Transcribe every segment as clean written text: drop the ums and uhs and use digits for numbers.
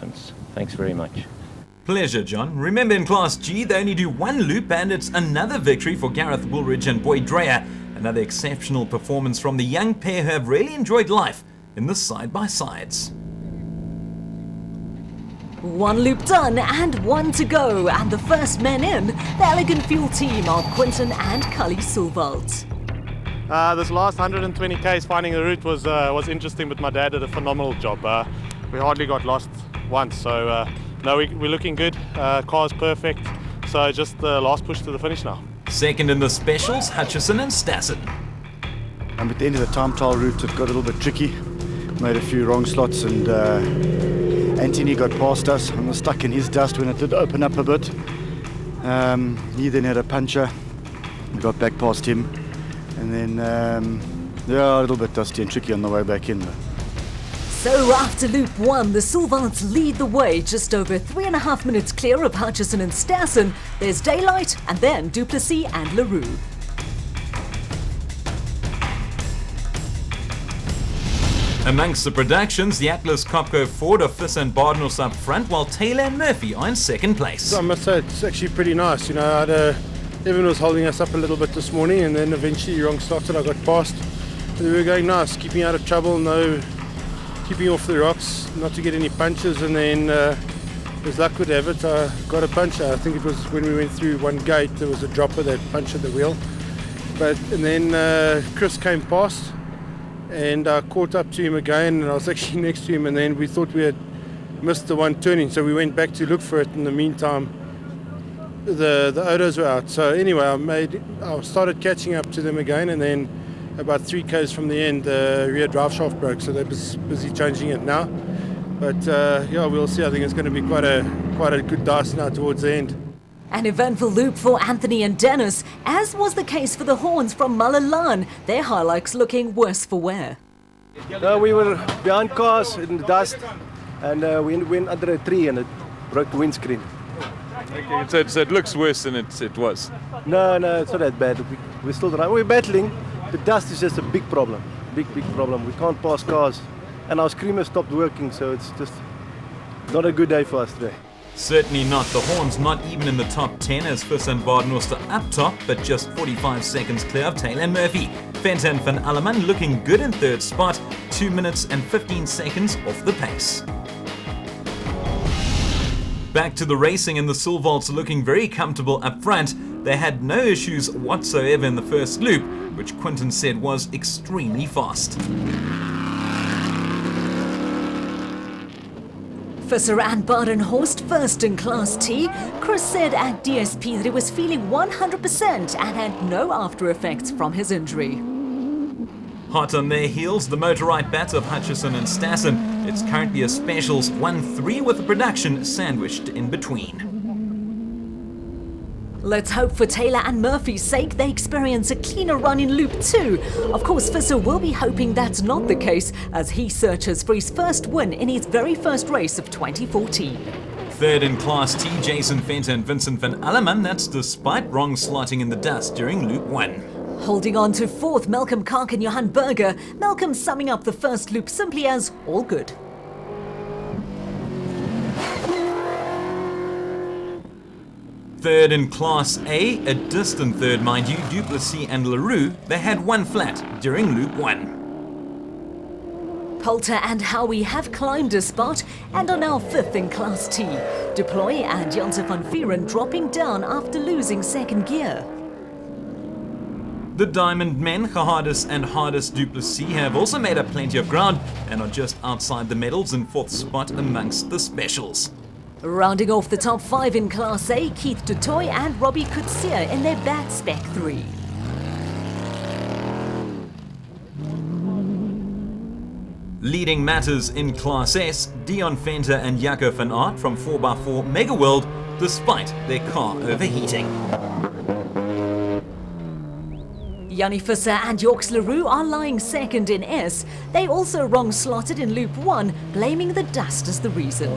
difference. Thanks very much. Pleasure, John. Remember, in Class G, they only do one loop, and it's another victory for Gareth Woolridge and Boyd Dreyer. Another exceptional performance from the young pair who have really enjoyed life in the side-by-sides. One loop done and one to go, and the first men in, the Elegant Fuel team of Quinton and Cully Sulvalt. This last 120 k's finding the route was interesting, but my dad did a phenomenal job. We hardly got lost once, so no, we're looking good. Car's perfect, so just the last push to the finish now. Second in the specials, Hutchison and Stassen. And at the end of the time trial route, it got a little bit tricky. Made a few wrong slots, and Anthony got past us and was stuck in his dust when it did open up a bit. He then had a puncture. We got back past him, and then a little bit dusty and tricky on the way back in. So after loop one, the Sulvalts lead the way, just over 3.5 minutes clear of Hutchison and Stassen. There's Daylight, and then Duplessis and LaRue. Amongst the productions, the Atlas Copco Ford of Fiss and Bardenhouse up front, while Taylor and Murphy are in second place. I must say, it's actually pretty nice. You know, everyone was holding us up a little bit this morning, and then eventually wrong slotted, I got past. We were going nice, keeping out of trouble, keeping off the rocks, not to get any punches, and then as luck would have it, I got a puncher. I think it was when we went through one gate, there was a dropper that punctured the wheel. And then Chris came past, and I caught up to him again, and I was actually next to him, and then we thought we had missed the one turning, so we went back to look for it. In the meantime, the odors were out. So anyway, I started catching up to them again, and then about 3 k's from the end, the rear drive shaft broke, so they're busy changing it now. But yeah, we'll see. I think it's going to be quite a good dice now towards the end. An eventful loop for Anthony and Dennis, as was the case for the Horns from Malalan, their highlights looking worse for wear. We were behind cars in the dust, and we went under a tree and it broke the windscreen. Okay, so it looks worse than it was? No, it's not that bad. We're still driving. We're battling. The dust is just a big problem. Big problem. We can't pass cars. And our screamer stopped working, so it's just not a good day for us today. Certainly not. The Horns not even in the top 10 as Fiss and Bardenhouse are up top, but just 45 seconds clear of Taylor and Murphy. Venter and Van Alleman looking good in third spot, 2 minutes and 15 seconds off the pace. Back to the racing, and the Sulvalts looking very comfortable up front. They had no issues whatsoever in the first loop, which Quinton said was extremely fast. Visser and Badenhorst first in Class T. Chris said at DSP that he was feeling 100% and had no after effects from his injury. Hot on their heels, the motorized bats of Hutchison and Stassen. It's currently a specials 1-3 with the production sandwiched in between. Let's hope for Taylor and Murphy's sake they experience a cleaner run in Loop 2. Of course, Visser will be hoping that's not the case as he searches for his first win in his very first race of 2014. Third in Class T, Jason Venter and Vincent Van Alleman. That's despite wrong slotting in the dust during Loop 1. Holding on to fourth, Malcolm Kark and Johan Berger. Malcolm summing up the first loop simply as all good. Third in Class A, a distant third mind you, Duplessis and LaRue, they had one flat during Loop 1. Poulter and Howie have climbed a spot and are now fifth in Class T. Deploy and Janse van Vieren dropping down after losing second gear. The Diamond men, Gehardis and Hardis Duplessis, have also made up plenty of ground and are just outside the medals in fourth spot amongst the specials. Rounding off the top 5 in Class A, Keith Dutoy and Robbie Kutsia in their back spec 3. Leading matters in Class S, Dion Venter and Jaco van Aert from 4x4 Mega World, despite their car overheating. Jannie Visser and Yorks LaRue are lying second in S. They also wrong slotted in Loop 1, blaming the dust as the reason.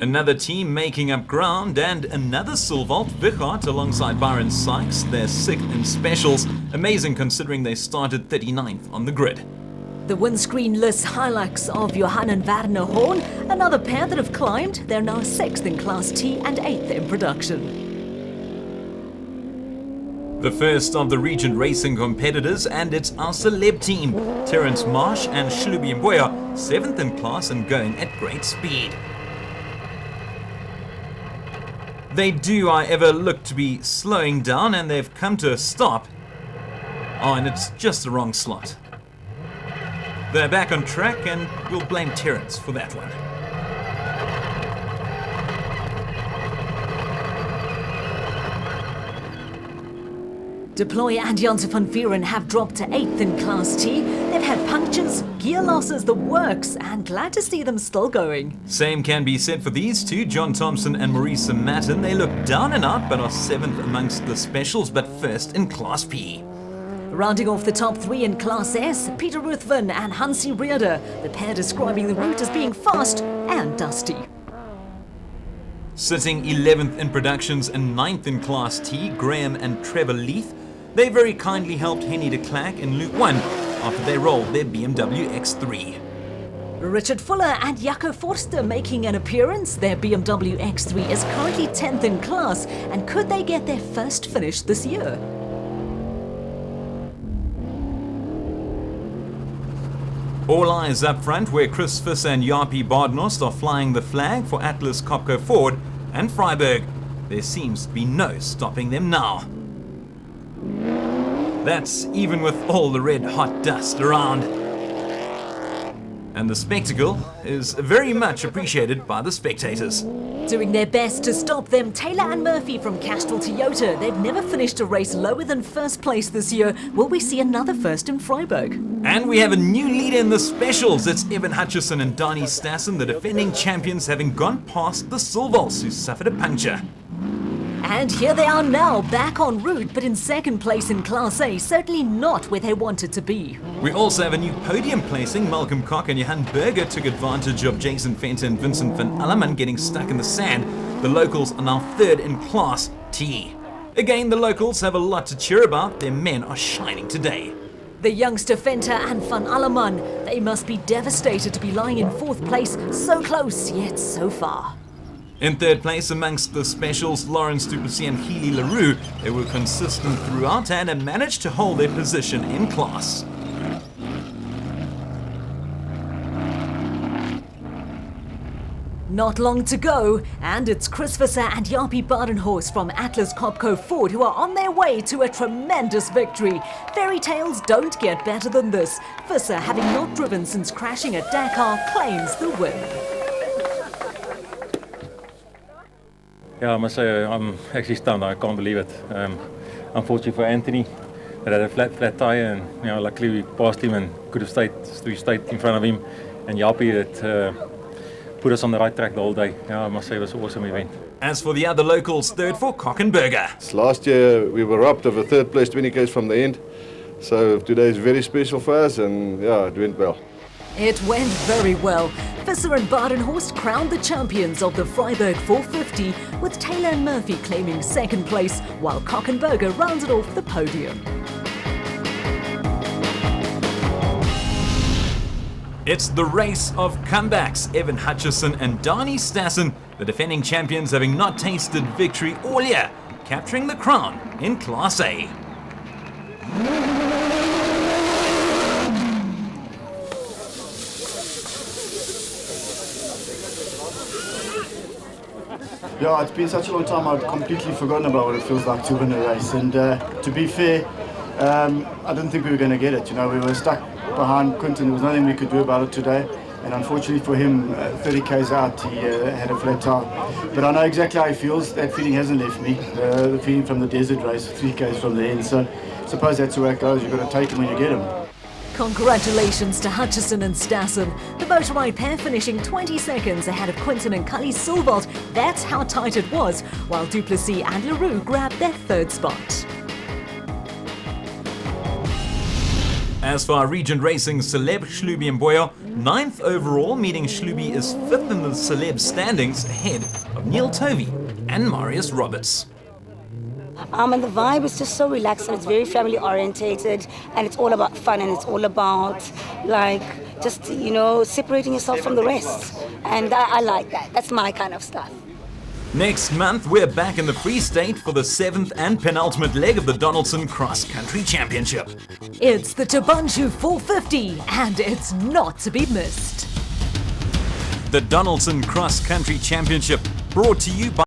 Another team making up ground and another Silvault, Vryburg alongside Byron Sykes. They're 6th in specials. Amazing considering they started 39th on the grid. The windscreen lists highlights of Johan and Werner Horn, another pair that have climbed. They're now 6th in Class T and 8th in production. The first of the region racing competitors, and it's our celeb team. Terence Marsh and Shlubi Mboya, 7th in class and going at great speed. They do, however, look to be slowing down, and they've come to a stop. Oh, and it's just the wrong slot. They're back on track, and we'll blame Terence for that one. Deploy and Janse van Vieren have dropped to 8th in Class T. They've had punctures, gear losses, the works, and glad to see them still going. Same can be said for these two, John Thompson and Marisa Matten. They look down and out, but are 7th amongst the specials, but 1st in Class P. Rounding off the top 3 in Class S, Peter Ruthven and Hansi Reeder, the pair describing the route as being fast and dusty. Sitting 11th in productions and 9th in Class T, Graham and Trevor Leith. They very kindly helped Henny de Klerk in Loop 1 after they rolled their BMW X3. Richard Fuller and Jaco Forster making an appearance. Their BMW X3 is currently 10th in class, and could they get their first finish this year? All eyes up front where Chris Visser and Jaapie Badenhorst are flying the flag for Atlas Copco Ford and Vryburg. There seems to be no stopping them now. That's even with all the red hot dust around. And the spectacle is very much appreciated by the spectators. Doing their best to stop them, Taylor and Murphy from Castrol Toyota. They've never finished a race lower than first place this year. Will we see another first in Vryburg? And we have a new leader in the specials. It's Evan Hutchison and Donnie Stassen, the defending champions, having gone past the Silvaults, who suffered a puncture. And here they are now, back en route, but in 2nd place in Class A, certainly not where they wanted to be. We also have a new podium placing. Malcolm Koch and Johan Berger took advantage of Jason Venter and Vincent van Alleman getting stuck in the sand. The locals are now 3rd in Class T. Again, the locals have a lot to cheer about. Their men are shining today. The youngster Venter and van Alleman, they must be devastated to be lying in 4th place, so close yet so far. In 3rd place amongst the specials, Lawrence Duplessis and Healy LaRue. They were consistent throughout and managed to hold their position in class. Not long to go, and it's Chris Visser and Jaapie Badenhorst from Atlas Copco Ford who are on their way to a tremendous victory. Fairy tales don't get better than this. Visser, having not driven since crashing at Dakar, claims the win. Yeah, I must say I'm actually stunned. I can't believe it. Unfortunately for Anthony, that had a flat tire, and luckily we passed him and could have stayed in front of him. And Jaapie that put us on the right track the whole day. Yeah, I must say it was an awesome event. As for the other locals, 3rd for Kockenberger. Last year we were robbed of a 3rd place 20 k's from the end, so today is very special for us, and yeah, it went well. It went very well. Visser and Badenhorst crowned the champions of the Vryburg 450, with Taylor and Murphy claiming 2nd place, while Kockenberger rounded off the podium. It's the race of comebacks. Evan Hutchison and Donnie Stassen, the defending champions, having not tasted victory all year, capturing the crown in Class A. Yeah, it's been such a long time, I've completely forgotten about what it feels like to win a race. And to be fair, I didn't think we were going to get it. We were stuck behind Quinton. There was nothing we could do about it today. And unfortunately for him, 30 k's out, he had a flat tire. But I know exactly how he feels. That feeling hasn't left me. The feeling from the desert race, 3 k's from the end. So I suppose that's the way it goes. You've got to take him when you get him. Congratulations to Hutchison and Stassen. The motorride pair finishing 20 seconds ahead of Quinton and Cully Silvault. That's how tight it was, while Duplessis and LaRue grabbed their 3rd spot. As for our Regent Racing celeb Shlubi Mboyo, 9th overall, meaning Shlubi is 5th in the celeb standings ahead of Neil Tovey and Marius Roberts. And the vibe is just so relaxed and it's very family orientated and it's all about fun and it's all about like just, you know, separating yourself from the rest. And I like that. That's my kind of stuff. Next month, we're back in the Free State for the 7th and penultimate leg of the Donaldson Cross Country Championship. It's the Tabanchu 450 and it's not to be missed. The Donaldson Cross Country Championship, brought to you by